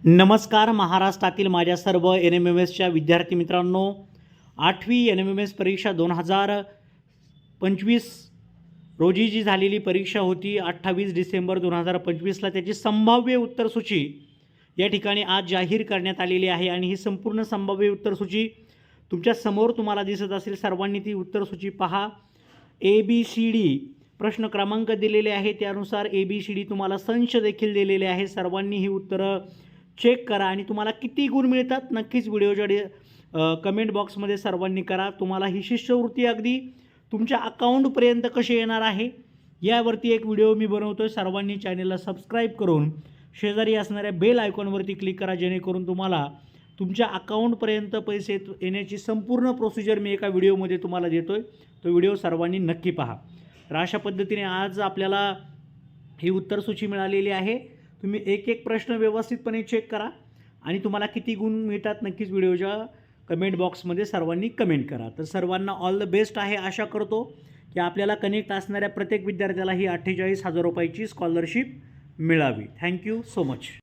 नमस्कार महाराष्ट्रातील माझ्या सर्व NMMSच्या विद्यार्थी मित्रांनो, 8वी NMMS परीक्षा 2025 रोजी जी झालेली परीक्षा होती 28 डिसेंबर 2025ला त्याची संभाव्य उत्तरसूची या ठिकाणी आज जाहीर करण्यात आलेली आहे आणि ही संपूर्ण संभाव्य उत्तरसूची तुमच्या समोर तुम्हाला दिसत असेल। सर्वांनी ती उत्तरसूची पहा। ABCD प्रश्न क्रमांक दिलेले आहे, त्यानुसार ABCD तुम्हाला संच देखील दिलेले आहे। सर्वांनी ही उत्तरं चेक करा आणि तुम्हाला किती गुण मिळतात नक्कीच व्हिडिओच्या कमेंट बॉक्समध्ये सर्वांनी करा। तुम्हाला ही शिष्यवृत्ती अगदी तुमच्या अकाउंटपर्यंत कशी येणार आहे यावरती एक व्हिडिओ मी बनवतो। सर्वांनी चॅनलला सबस्क्राईब करून शेजारी असणाऱ्या बेल आयकॉनवरती क्लिक करा, जेणेकरून तुम्हाला तुमच्या अकाउंटपर्यंत पैसे येण्याची संपूर्ण प्रोसिजर मी एका व्हिडिओमध्ये तुम्हाला देतोय। तो व्हिडिओ सर्वांनी नक्की पहा। तर अशा पद्धतीने आज आपल्याला ही उत्तरसूची मिळालेली आहे। तुम्ही एक एक प्रश्न व्यवस्थितपणे चेक करा आणि तुम्हाला किती गुण मिळतात नक्कीच व्हिडिओच्या कमेंट बॉक्समध्ये सर्वांनी कमेंट करा। तर सर्वांना ऑल द बेस्ट आहे। आशा करतो की आपल्याला कनेक्ट असणाऱ्या प्रत्येक विद्यार्थ्याला ही 48,000 रुपयाची स्कॉलरशिप मिळावी। Thank you so much.